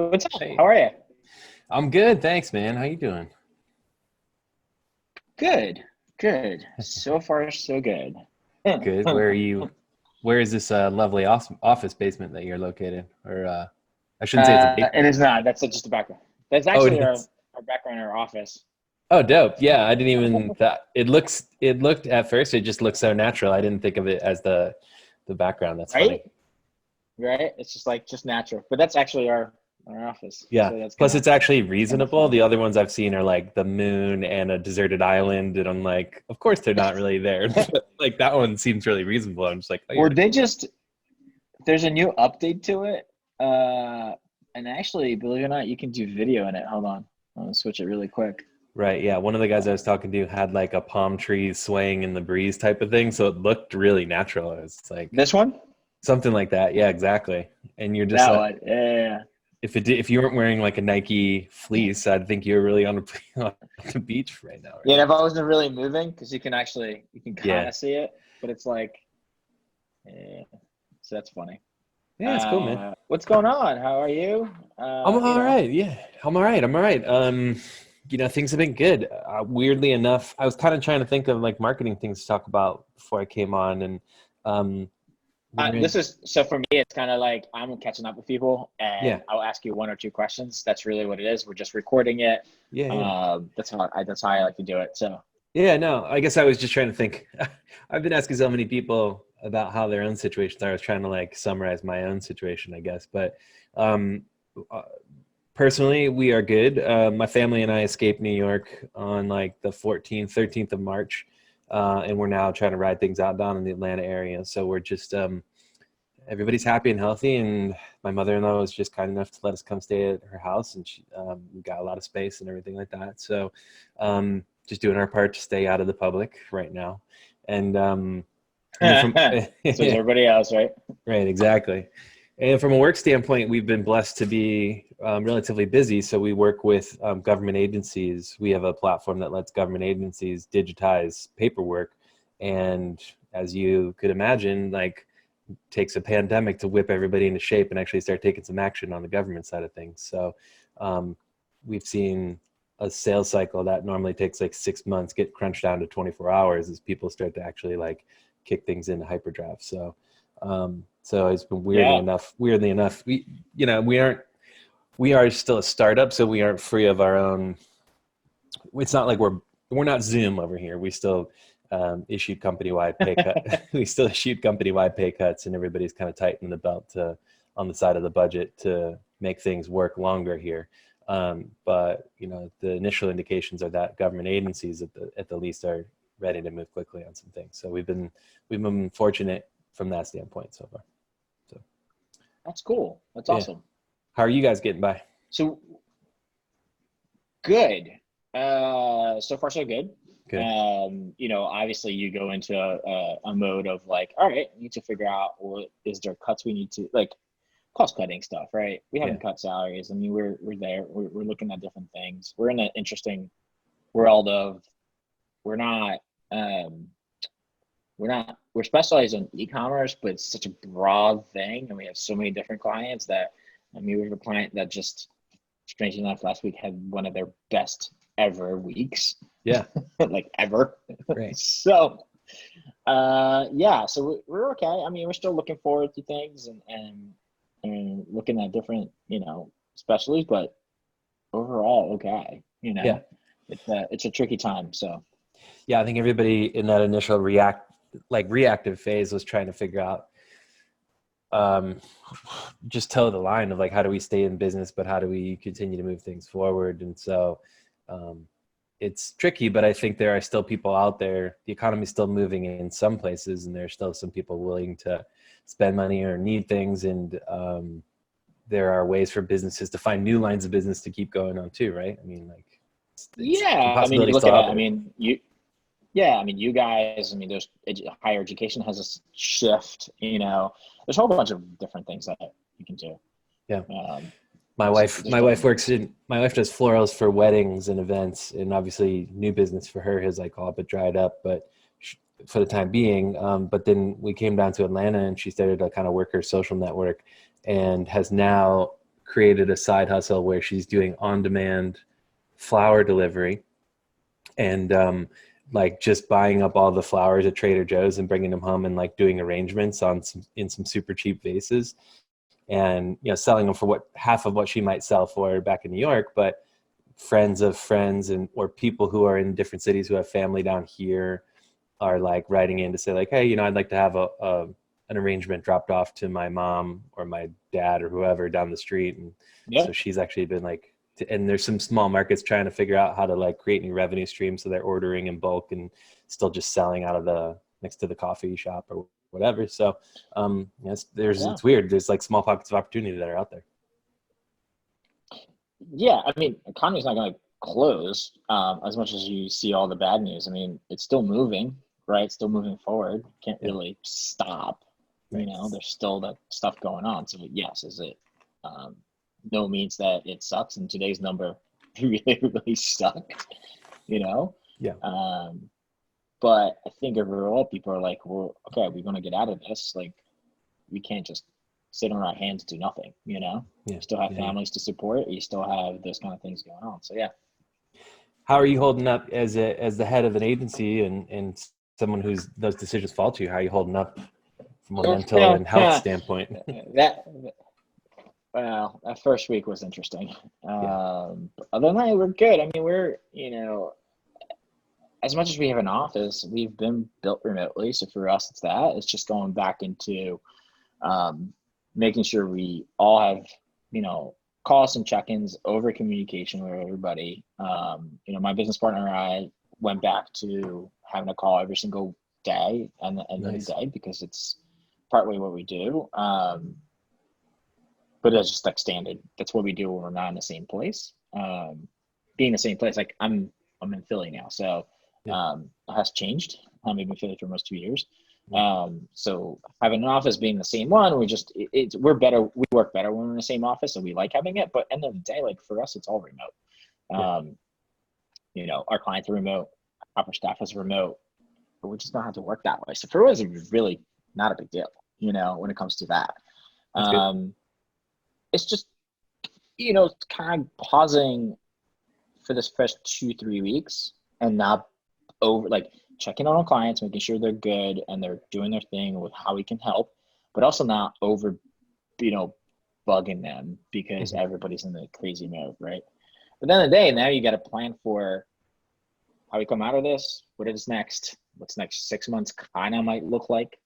What's up? Hey, How are you? I'm good, thanks, man. How you doing? Good, good. So far, so good. Good. Where are you? Where is this lovely office basement that you're located? Or I shouldn't say it's a It basement. is not. That's just a background. That's Oh, actually it our, is. our background in our office. Oh, dope. Yeah, I didn't even that it looked at first it just looked so natural. I didn't think of it as the background. That's Right? funny. Right? It's just like just natural. But that's actually our office. Yeah. So that's Plus it's actually kind of reasonable. fun. The other ones I've seen are like the moon and a deserted island, and I'm like, of course they're not really there. But like that one seems really reasonable. I'm just like, oh, Or you're they just there's a new update to it. Uh and actually, believe it or not, you can do video in it. Hold on. I'm gonna switch it really quick. right. Yeah. One of the guys I was talking to had like a palm tree swaying in the breeze type of thing. So it looked really natural. It was like This one? something like that. Yeah, exactly. And you're just That like, one. Yeah. if you weren't wearing like a Nike fleece, I'd think you were really on, on the beach right now, Yeah, right? and if I wasn't really moving, because you can kind Yeah. of see it, but it's like, yeah, so that's funny. Yeah. It's cool, man. What's going on? How are you? I'm You all know, right. Yeah. I'm all right. I'm all right. Things have been good. Weirdly enough, I was kind of trying to think of like marketing things to talk about before I came on, and um, we're this in. is so for me, it's kind of like I'm catching up with people, Yeah. and I'll ask you one or two questions. That's really what it is. We're just recording it. Yeah. Yeah. That's how I like to do it. So Yeah, no, I guess I was just trying to think. I've been asking so many people about how their own situations are. I was trying to like summarize my own situation, I guess. But um, uh, personally, we are good. My family and I escaped New York on like the 14th, 13th of March. And we're now trying to ride things out down in the Atlanta area. So we're just, everybody's happy and healthy. And my mother-in-law was just kind enough to let us come stay at her house. And we got a lot of space and everything like that. So, just doing our part to stay out of the public right now. And and then from so is everybody else, right? right, exactly. And from a work standpoint, we've been blessed to be relatively busy. So we work with government agencies. We have a platform that lets government agencies digitize paperwork. And as you could imagine, like takes a pandemic to whip everybody into shape and actually start taking some action on the government side of things. So um, we've seen a sales cycle that normally takes like 6 months get crunched down to 24 hours as people start to actually like kick things into hyperdrive. So it's been Yeah. weirdly enough, we are still a startup, so we aren't free of our own. It's not like we're not Zoom over here. We still issued company-wide pay cut. We still issued company-wide pay cuts, and everybody's kind of tightening the belt on the side of the budget to make things work longer here. But the initial indications are that government agencies at the least are ready to move quickly on some things. So we've been fortunate from that standpoint so far. So That's cool. That's yeah, awesome. how are you guys getting by? So good. So far so good. Good. Obviously you go into a mode of like, all right, we need to figure out what is there cuts we need to like cost cutting stuff, right? We Yeah. haven't cut salaries. I mean, we're there. We're looking at different things. We're in an interesting world of we're not um we're specialized in e-commerce, but it's such a broad thing, and we have so many different clients that I mean, we have a client that just strangely enough last week had one of their best ever weeks, Yeah. like ever. Great. So yeah, so we're okay. I mean, we're still looking forward to things and looking at different, specialties, but overall, okay. Yeah. It's a tricky time. So Yeah. I think everybody in that initial reactive phase was trying to figure out um, just toe the line of like how do we stay in business, but how do we continue to move things forward? And so um, it's tricky, but I think there are still people out there. The economy is still moving in some places, and there's still some people willing to spend money or need things. And there are ways for businesses to find new lines of business to keep going on too, right? I mean, like the yeah, I mean, you possibility look still at it. out I there. mean, yeah, I mean, you guys. I mean, there's higher education has a shift. There's a whole bunch of different things that you can do. Yeah. Um, My there's, wife, there's my wife definitely works in, my wife does florals for weddings and events, and obviously new business for her has like all but dried up, but for the time being. But then we came down to Atlanta and she started to kind of work her social network and has now created a side hustle where she's doing on-demand flower delivery, and like just buying up all the flowers at Trader Joe's and bringing them home and like doing arrangements in some super cheap vases, and selling them for half of what she might sell for back in New York. But friends of friends or people who are in different cities who have family down here are like writing in to say like, hey, I'd like to have an arrangement dropped off to my mom or my dad or whoever down the street. And so she's actually been like, and there's some small markets trying to figure out how to like create new revenue streams. So they're ordering in bulk and still just selling out of next to the coffee shop or whatever. So it's weird. There's like small pockets of opportunity that are out there. Yeah, I mean, economy's not going to close as much as you see all the bad news. I mean, it's still moving, right? It's still moving forward. Can't really stop. Right. There's still that stuff going on. So yes, is it no means that it sucks. And today's number really, really sucked. Yeah. But I think overall, people are like, well, okay, we're going to get out of this. Like, we can't just sit on our hands and do nothing, You still have families to support. You still have those kind of things going on. So, yeah. How are you holding up as the head of an agency and someone whose those decisions fall to you? How are you holding up from a mental and health standpoint? That first week was interesting. Other than that, we're good. I mean, we're, as much as we have an office, we've been built remotely. So for us, it's just going back into making sure we all have, calls and check-ins, over communication with everybody. My business partner and I went back to having a call every single day and the end of the day, because it's partly what we do. But it's just like standard. That's what we do when we're not in the same place. Being in the same place, like I'm in Philly now, so it has changed. I've been in Philly for almost 2 years. So having an office being the same one, we're better. We work better when we're in the same office, so we like having it. But end of the day, like for us, it's all remote. Our clients are remote, our staff is remote, but we just don't have to work that way. So for us, it's really not a big deal, when it comes to that. It's just, kind of pausing for this first 2-3 weeks and not checking on our clients, making sure they're good and they're doing their thing with how we can help, but also not over, bugging them because everybody's in the crazy mode, right? But at the end of the day, now you got to plan for how we come out of this, what is next, what's next 6 months kind of might look like.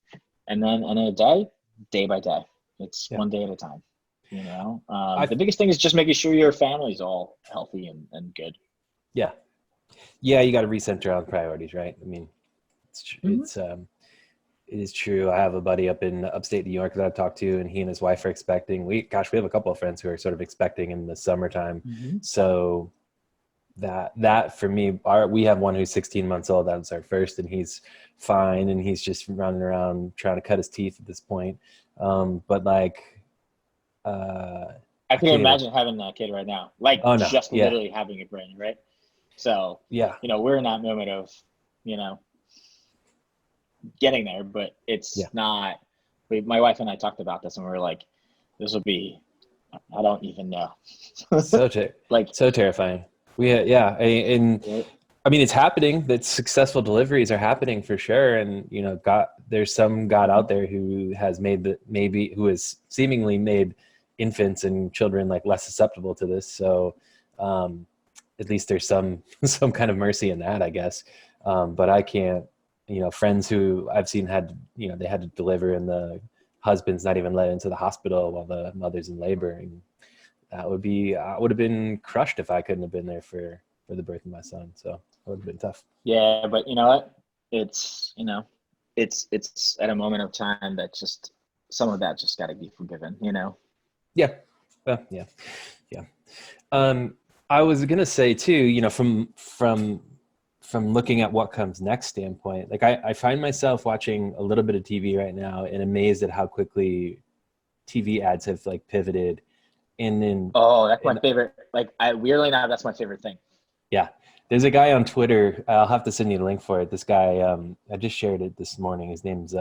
And then in a day by day, it's one day at a time, the biggest thing is just making sure your family's all healthy and good. Yeah. Yeah, you got to recenter on priorities, right? I mean, it is true. I have a buddy up in upstate New York that I've talked to, and he and his wife are expecting. We have a couple of friends who are sort of expecting in the summertime. So that for me, we have one who's 16 months old. That was our first, and he's fine, and he's just running around trying to cut his teeth at this point. But like, I can imagine having that kid right now, literally having a brain, right? So, we're in that moment of, getting there, but it's not, my wife and I talked about this and we were like, this will be, I don't even know. so terrifying. I mean, it's happening, that successful deliveries are happening for sure. And, there's some God out there who has who has seemingly made infants and children like less susceptible to this. So, at least there's some kind of mercy in that, I guess. But I can't, friends who I've seen they had to deliver and the husband's not even let into the hospital while the mother's in labor. And I would have been crushed if I couldn't have been there for the birth of my son. So it would have been tough. Yeah. But you know what? It's, it's at a moment of time that just, some of that just got to be forgiven, Yeah. Well, yeah. I was gonna say too, from looking at what comes next standpoint, like I find myself watching a little bit of TV right now and amazed at how quickly TV ads have like pivoted. And then that's my favorite. Like weirdly now, that's my favorite thing. Yeah, there's a guy on Twitter. I'll have to send you the link for it. This guy, I just shared it this morning. His name's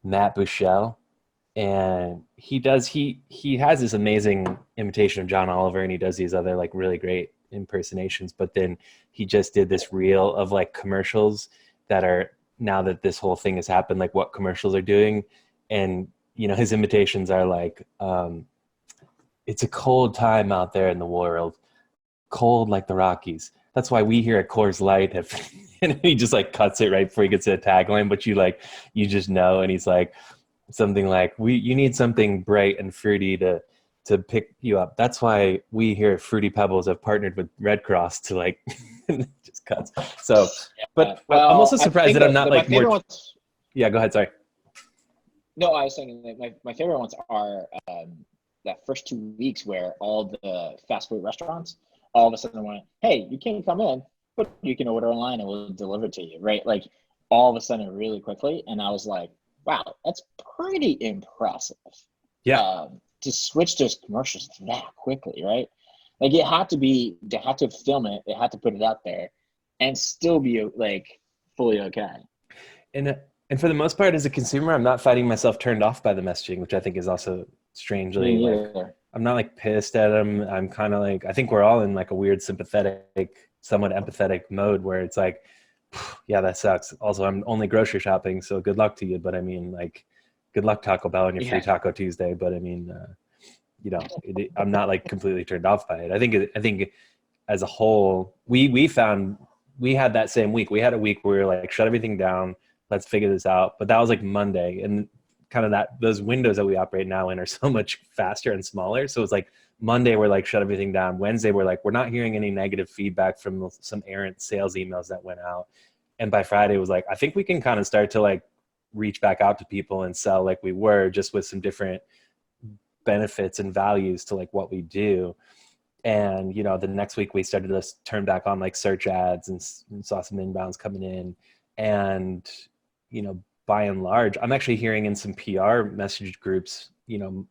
Matt Bushell. and he has this amazing imitation of John Oliver, and he does these other like really great impersonations, but then he just did this reel of like commercials that are, now that this whole thing has happened, like what commercials are doing. And his imitations are like, it's a cold time out there in the world, cold like the Rockies. That's why we here at Coors Light have and he just like cuts it right before he gets to the tagline, but you just know. And he's like something like, you need something bright and fruity to pick you up. That's why we here at Fruity Pebbles have partnered with Red Cross to like just cuts. So, but I'm also surprised that I'm not like more. Ones, yeah, go ahead. Sorry. No, I was saying that my favorite ones are that first 2 weeks where all the fast food restaurants all of a sudden went, hey, you can't come in, but you can order online and we'll deliver to you, right? Like all of a sudden really quickly. And I was like, wow, that's pretty impressive. Yeah. To switch those commercials that quickly, right? Like they had to film it, they had to put it out there and still be like fully okay. And for the most part, as a consumer, I'm not finding myself turned off by the messaging, which I think is also strangely like, I'm not like pissed at them. I'm kind of like, I think we're all in like a weird sympathetic, somewhat empathetic mode where it's like, yeah, that sucks. Also, I'm only grocery shopping, so good luck to you. But I mean, like, good luck Taco Bell on your free Taco Tuesday. But I mean, I'm not like completely turned off by it. I think as a whole, we had that same week. We had a week where we were like, shut everything down. Let's figure this out. But that was like Monday, and kind of those windows that we operate now in are so much faster and smaller. So it's like Monday, we're like, shut everything down. Wednesday, we're like, we're not hearing any negative feedback from some errant sales emails that went out. And by Friday, it was like, I think we can kind of start to like reach back out to people and sell like we were, just with some different benefits and values to like what we do. And, the next week we started to turn back on like search ads and saw some inbounds coming in. And, by and large, I'm actually hearing in some PR message groups,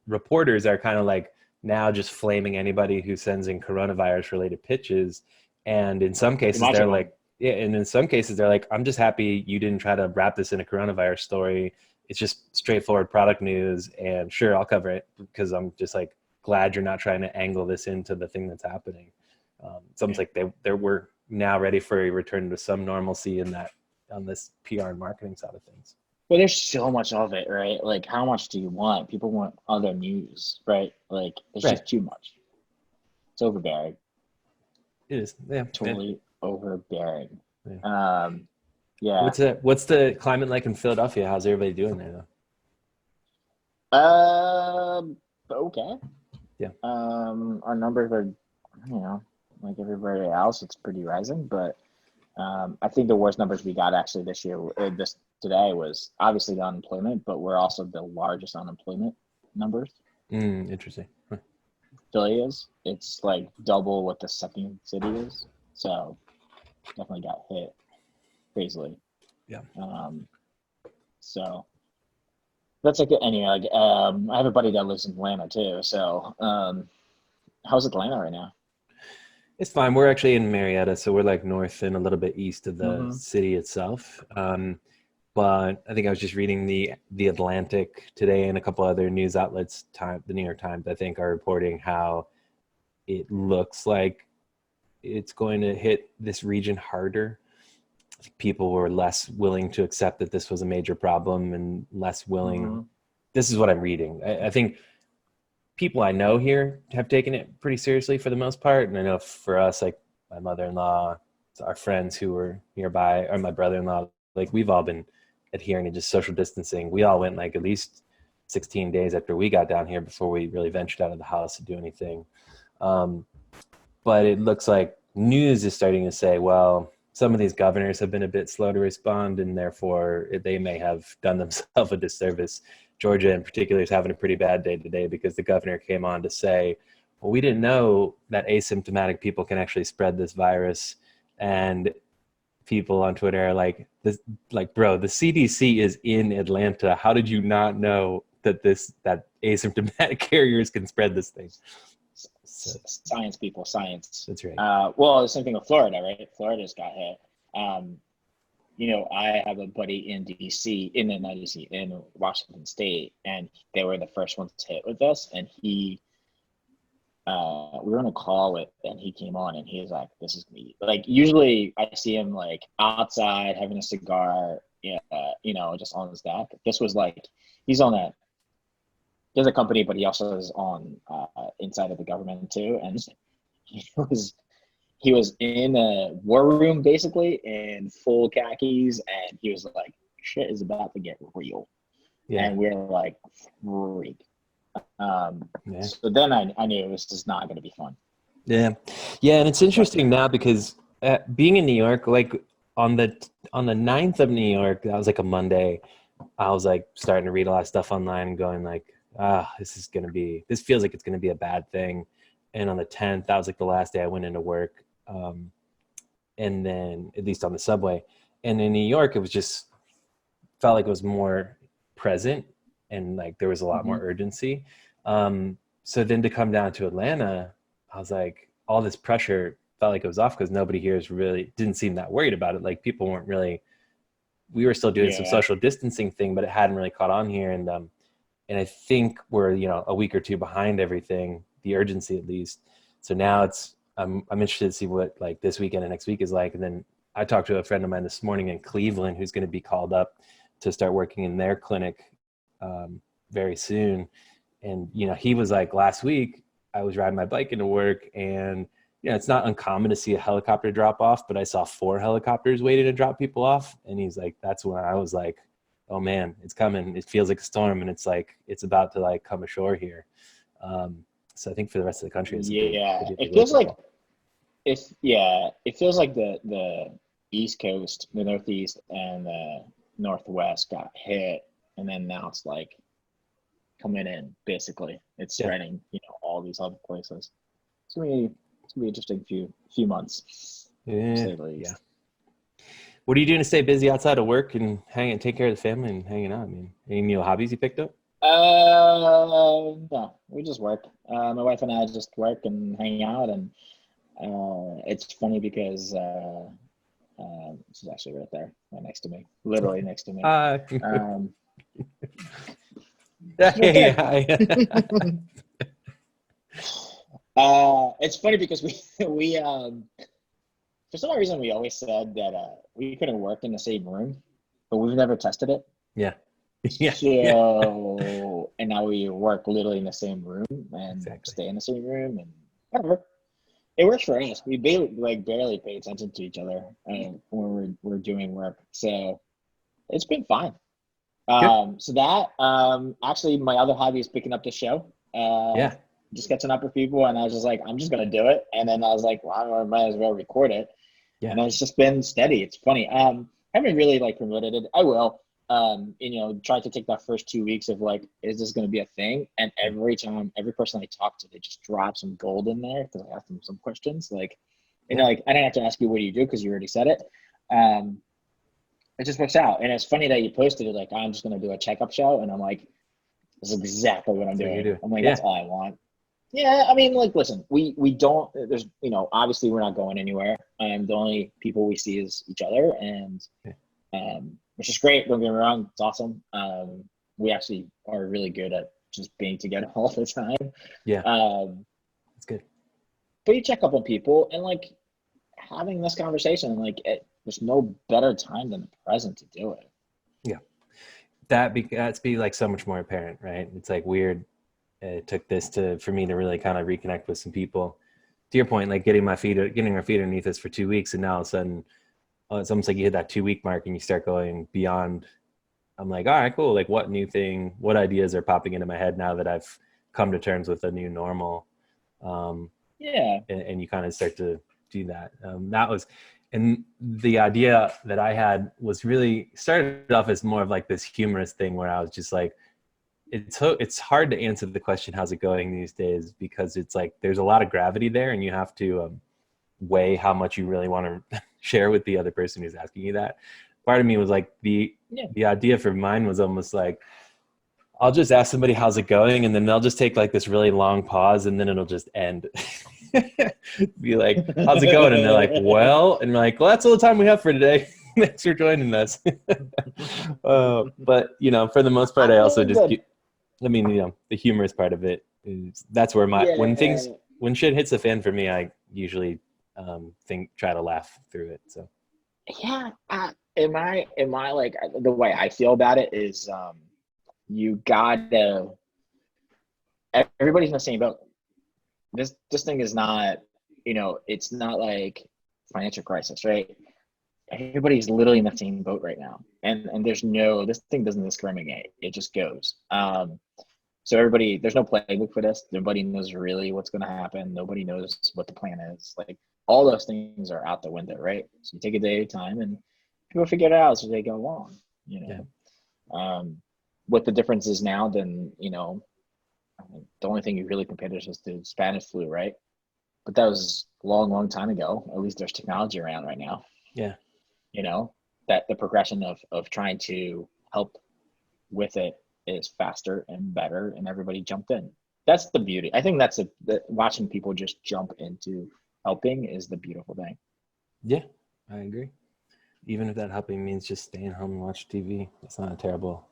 reporters are kind of like now just flaming anybody who sends in coronavirus related pitches. And in some cases, they're like, yeah, and in some cases they're like, I'm just happy you didn't try to wrap this in a coronavirus story. It's just straightforward product news, and sure, I'll cover it because I'm just like glad you're not trying to angle this into the thing that's happening. It's almost like they were now ready for a return to some normalcy in that, on this PR and marketing side of things. Well, there's so much of it, right? Like, how much do you want? People want other news, right? Like, it's just too much. It's overbearing. It is, yeah. Totally overbearing. Yeah. Yeah. What's the climate like in Philadelphia? How's everybody doing there, though? Okay. Yeah. Our numbers are, like everybody else, it's pretty rising, but I think the worst numbers we got actually today was obviously the unemployment, but we're also the largest unemployment numbers. Interesting. Huh. Philly is. It's like double what the second city is. So definitely got hit crazily. Yeah. So that's like anyway. Like I have a buddy that lives in Atlanta too. So how's Atlanta right now? It's fine. We're actually in Marietta, so we're like north and a little bit east of the city itself. But I think I was just reading the Atlantic today and a couple other news outlets, the New York Times, I think, are reporting how it looks like it's going to hit this region harder. I think people were less willing to accept that this was a major problem and less willing. This is what I'm reading. I think people I know here have taken it pretty seriously for the most part. And I know for us, like my mother-in-law, our friends who were nearby, or my brother-in-law, like we've all been adhering to just social distancing. We all went like at least 16 days after we got down here before we really ventured out of the house to do anything. But it looks like news is starting to say, well, some of these governors have been a bit slow to respond, and therefore they may have done themselves a disservice. Georgia in particular is having a pretty bad day today because the governor came on to say, well, we didn't know that asymptomatic people can actually spread this virus. And people on Twitter are like, bro, the CDC is in Atlanta. How did you not know that asymptomatic carriers can spread this thing? Science, people, science. That's right. Well, the same thing with Florida, right? Florida's got hit. I have a buddy in DC, not DC, in Washington State, and they were the first ones hit with this. And we were on a call and he came on and he was like, "This is me." Like, usually I see him like outside having a cigar, just on his deck. This was like, he's on he has a company, but he also is on inside of the government too. And he was in a war room basically in full khakis, and he was like, "Shit is about to get real." Yeah. And we're like, freak. So then I knew it was just not going to be fun. Yeah. And it's interesting now because being in New York, like on the 9th of New York, that was like a Monday. I was like starting to read a lot of stuff online and going like, this feels like it's going to be a bad thing. And on the 10th, that was like the last day I went into work. And then at least on the subway, and in New York, it was just felt like it was more present and like there was a lot more urgency. So then to come down to Atlanta, I was like, all this pressure felt like it was off because nobody here didn't seem that worried about it. Like people weren't really, we were still doing some social distancing thing, but it hadn't really caught on here. And I think we're, a week or two behind everything, the urgency at least. So now I'm interested to see what like this weekend and next week is like. And then I talked to a friend of mine this morning in Cleveland who's going to be called up to start working in their clinic very soon. And, he was like, last week I was riding my bike into work and, it's not uncommon to see a helicopter drop off, but I saw 4 helicopters waiting to drop people off. And he's like, that's when I was like, oh man, it's coming. It feels like a storm. And it's like, it's about to like come ashore here. So I think for the rest of the country, it feels like it feels like the East Coast, the Northeast and the Northwest got hit. And then now it's like coming in, basically. It's spreading, all these other places. It's gonna be interesting few months. Yeah. What are you doing to stay busy outside of work and take care of the family and hanging out? I mean, any new hobbies you picked up? No, we just work. My wife and I just work and hang out, and it's funny because she's actually right there, right next to me, literally next to me. It's funny because we for some reason we always said that we couldn't work in the same room, but we've never tested it. So and now we work literally in the same room and stay in the same room and whatever. It works for us. We barely pay attention to each other when we're doing work, so it's been fine. So that actually my other hobby is picking up the show. Just catching up with people, and I was just like, I'm just gonna do it. And then I was like, well, I might as well record it. And it's just been steady. It's funny. I haven't really like promoted it. I will. Try to take that first 2 weeks of like, is this gonna be a thing? And every person I talk to, they just drop some gold in there because I asked them some questions. Like, like I didn't have to ask you what do you do because you already said it. It just works out. And it's funny that you posted it like, I'm just going to do a checkup show. And I'm like, this is exactly what I'm doing. I'm like, that's all I want. Yeah. I mean, like, listen, we don't, there's, obviously we're not going anywhere. The only people we see is each other, and which is great. Don't get me wrong. It's awesome. We actually are really good at just being together all the time. That's good. But you check up on people and like having this conversation, like there's no better time than the present to do it. That's be like so much more apparent, right? It's like weird. It took this for me to really kind of reconnect with some people. To your point, like getting our feet underneath us for 2 weeks, and now all of a sudden, it's almost like you hit that 2 week mark and you start going beyond. I'm like, all right, cool. Like, what ideas are popping into my head now that I've come to terms with a new normal? And you kind of start to do that. And the idea that I had was really started off as more of like this humorous thing where I was just like, it's hard to answer the question, how's it going these days? Because it's like, there's a lot of gravity there and you have to weigh how much you really want to share with the other person who's asking you that. Part of me was like, the idea for mine was almost like, I'll just ask somebody, how's it going? And then they'll just take like this really long pause and then it'll just end. Be like, how's it going? And they're like, well, and we're like, well, that's all the time we have for today. Thanks for joining us. But for the most part, I I also think just that, the humorous part of it is that's where yeah, when shit hits the fan for me, I usually try to laugh through it. So yeah. Am I like, the way I feel about it is, you gotta, everybody's in the same boat. This thing is not, it's not like financial crisis, right? Everybody's literally in the same boat right now, and this thing doesn't discriminate. It just goes. So everybody, there's no playbook for this. Nobody knows really what's going to happen. Nobody knows what the plan is. Like, all those things are out the window, right? So you take a day at a time, and people figure it out as they go along. You yeah, know, what the difference is now, then, the only thing you really compared is just the Spanish flu, right? But that was a long, long time ago. At least there's technology around right now. yeah, You know, that the progression of trying to help with it is faster and better, and everybody jumped in. That's the beauty. I think that's watching people just jump into helping is the beautiful thing. yeah. I agree. Even if that helping means just staying home and watch TV, that's not a terrible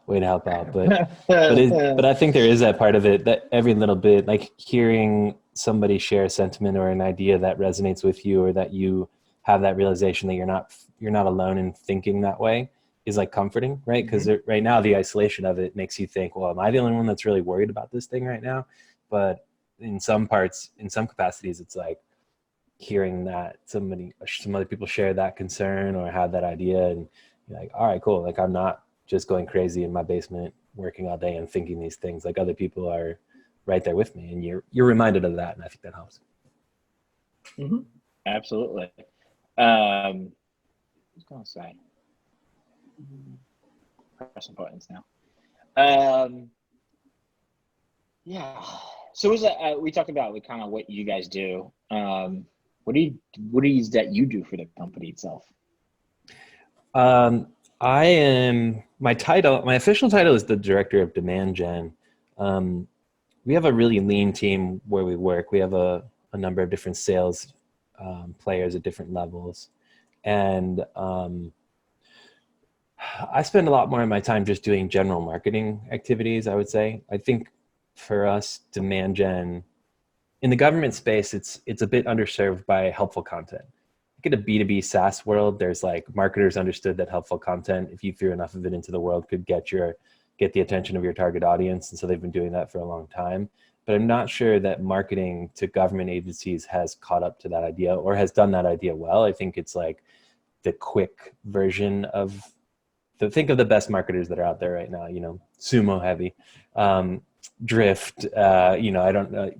way to help out. But I think there is that part of it that every little bit, like hearing somebody share a sentiment or an idea that resonates with you, or that you have that realization that you're not alone in thinking that way, is like comforting, right? Because right now the isolation of it makes you think, well, am I the only one that's really worried about this thing right now? But in some capacities, it's like hearing that some other people share that concern or have that idea, and you're like, all right, cool. Like, I'm not just going crazy in my basement working all day and thinking these things. Like, other people are right there with me, and you're reminded of that, and I think that helps. Mm-hmm. Absolutely. I was gonna say, pressing buttons now. Yeah. So was that, we talked about like kind of what you guys do. What is that you do for the company itself? Um, I am my official title is the director of demand gen. Um, we have a really lean team where we work. We have a number of different sales players at different levels, and I spend a lot more of my time just doing general marketing activities, I would say. I think for us, demand gen in the government space, it's a bit underserved by helpful content. Like, in a B2B SaaS world, there's like marketers understood that helpful content, if you threw enough of it into the world, could get the attention of your target audience. And so they've been doing that for a long time. But I'm not sure that marketing to government agencies has caught up to that idea or has done that idea well. I think it's like the quick version of think of the best marketers that are out there right now, Sumo Heavy, Drift, I don't know,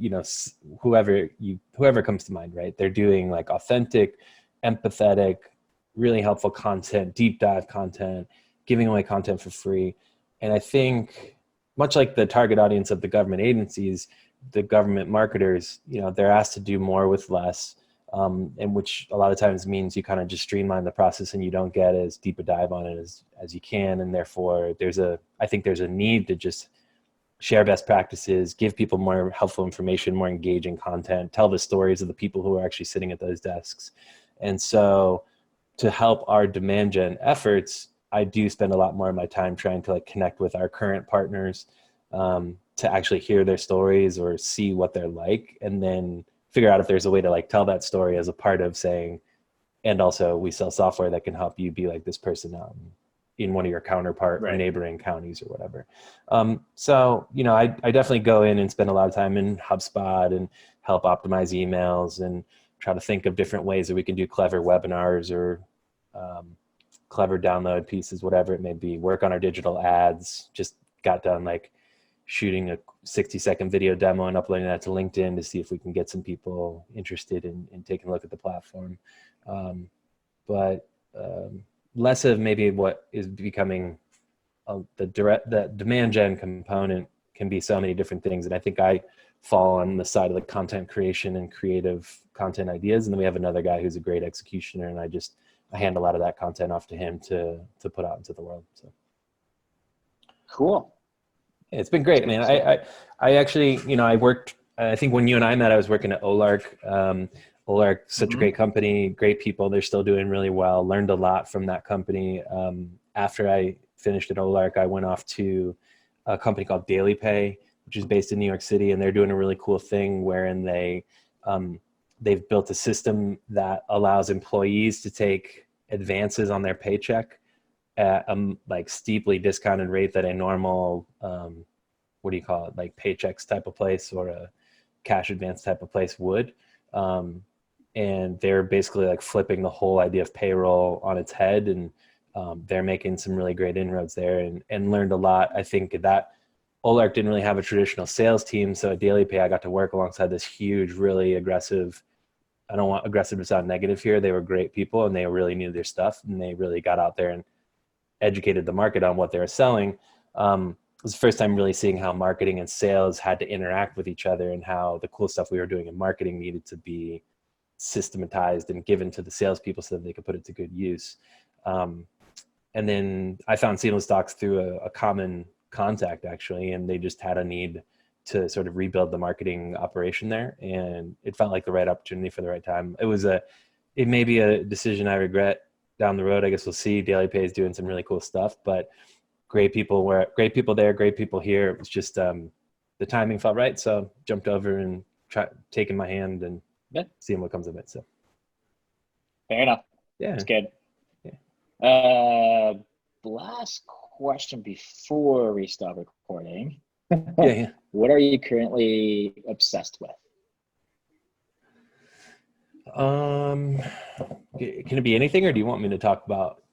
whoever comes to mind, right? They're doing like authentic, empathetic, really helpful content, deep dive content, giving away content for free. And I think much like the target audience of the government agencies, the government marketers, they're asked to do more with less. And which a lot of times means you kind of just streamline the process and you don't get as deep a dive on it as you can. And therefore I think there's a need to just share best practices, give people more helpful information, more engaging content, tell the stories of the people who are actually sitting at those desks. And so to help our demand gen efforts, I do spend a lot more of my time trying to like connect with our current partners, to actually hear their stories or see what they're like, and then figure out if there's a way to like tell that story as a part of saying, and also we sell software that can help you be like this person in one of your counterpart or neighboring counties or whatever. So, I definitely go in and spend a lot of time in HubSpot and help optimize emails and try to think of different ways that we can do clever webinars or clever download pieces, whatever it may be, work on our digital ads. Just got done like shooting a 60-second video demo and uploading that to LinkedIn to see if we can get some people interested in taking a look at the platform. But less of maybe what is becoming the demand gen component can be so many different things. And I think I fall on the side of the content creation and creative content ideas. And then we have another guy who's a great executioner, and I hand a lot of that content off to him to put out into the world. So Cool. it's been great, man. I actually, I worked, I think when you and I met, I was working at Olark. Olark, such a Mm-hmm. great company, great people. They're still doing really well. Learned a lot from that company. After I finished at Olark, I went off to a company called Daily Pay, which is based in New York City, and they're doing a really cool thing wherein um, they've built a system that allows employees to take advances on their paycheck at a like steeply discounted rate that a normal what do you call it, like paychecks type of place or a cash advance type of place would. Um, and they're basically like flipping the whole idea of payroll on its head, and they're making some really great inroads there, and learned a lot. I think that Olark didn't really have a traditional sales team, so at Daily Pay I got to work alongside this huge, really aggressive, I don't want aggressive to sound negative here, they were great people and they really knew their stuff, and they really got out there and educated the market on what they were selling. It was the first time really seeing how marketing and sales had to interact with each other, and how the cool stuff we were doing in marketing needed to be systematized and given to the salespeople so that they could put it to good use. Um, and then I found Seedless Stocks through a common contact actually, and they just had a need to sort of rebuild the marketing operation there, and it felt like the right opportunity for the right time. It may be a decision I regret down the road. I guess we'll see. Daily Pay is doing some really cool stuff, but great people there, great people here. It was just the timing felt right, so jumped over and taking my hand and Yeah. seeing what comes of it. So Fair enough. yeah, That's good. yeah, Last question before we stop recording. yeah. What are you currently obsessed with? Can it be anything, or do you want me to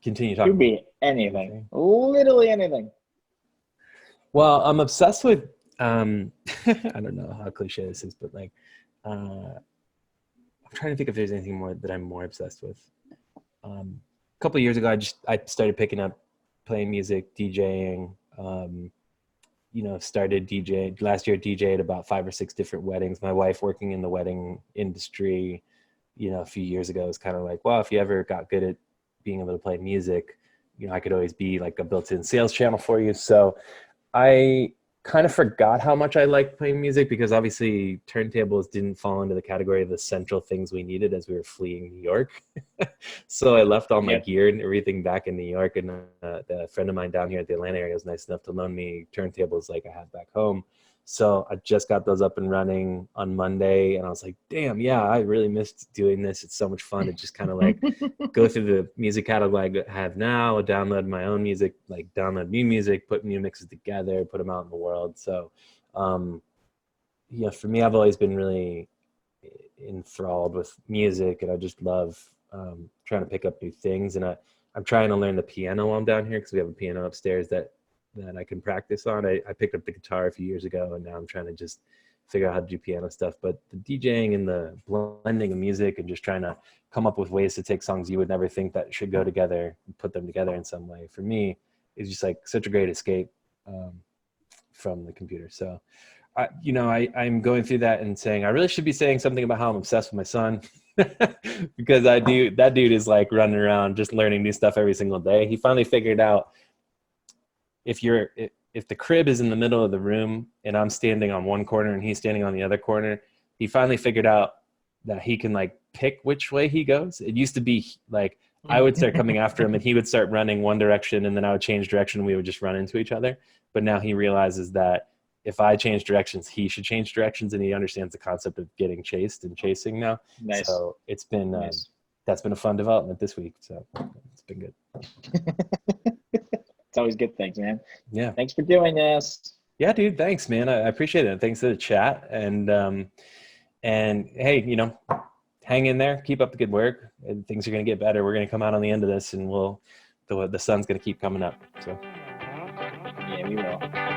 continue talking Could about be anything. anything? Literally anything. Well, I'm obsessed with I don't know how cliche this is, but like I'm trying to think if there's anything more that I'm more obsessed with. A couple of years ago, I started picking up playing music, DJing. Started DJ last year. DJed about 5 or 6 different weddings. My wife, working in the wedding industry, a few years ago, was kind of like, well, if you ever got good at being able to play music, I could always be like a built-in sales channel for you. So I kind of forgot how much I liked playing music, because obviously turntables didn't fall into the category of the central things we needed as we were fleeing New York. So I left all my Yep. gear and everything back in New York, and a friend of mine down here at the Atlanta area was nice enough to loan me turntables like I had back home. So I just got those up and running on Monday, and I was like, damn, yeah, I really missed doing this. It's so much fun to just kind of like go through the music catalog I have now, download my own music, like download new music, put new mixes together, put them out in the world. So, for me, I've always been really enthralled with music, and I just love trying to pick up new things. And I'm trying to learn the piano while I'm down here, because we have a piano upstairs that I can practice on. I picked up the guitar a few years ago, and now I'm trying to just figure out how to do piano stuff. But the DJing and the blending of music and just trying to come up with ways to take songs you would never think that should go together and put them together in some way, for me, is just like such a great escape from the computer. So I'm going through that and saying I really should be saying something about how I'm obsessed with my son, because that dude is like running around just learning new stuff every single day. He finally figured out, if the crib is in the middle of the room and I'm standing on one corner and he's standing on the other corner, he finally figured out that he can like pick which way he goes. It used to be like I would start coming after him and he would start running one direction, and then I would change direction and we would just run into each other. But now he realizes that if I change directions, he should change directions, and he understands the concept of getting chased and chasing now. Nice. So it's been Nice. That's been a fun development this week. So it's been good. It's always good things, man. Yeah. Thanks for doing this. Yeah, dude. Thanks, man. I appreciate it. Thanks for the chat. And hey, hang in there. Keep up the good work. And things are going to get better. We're going to come out on the end of this, and the sun's going to keep coming up. So Yeah, we will.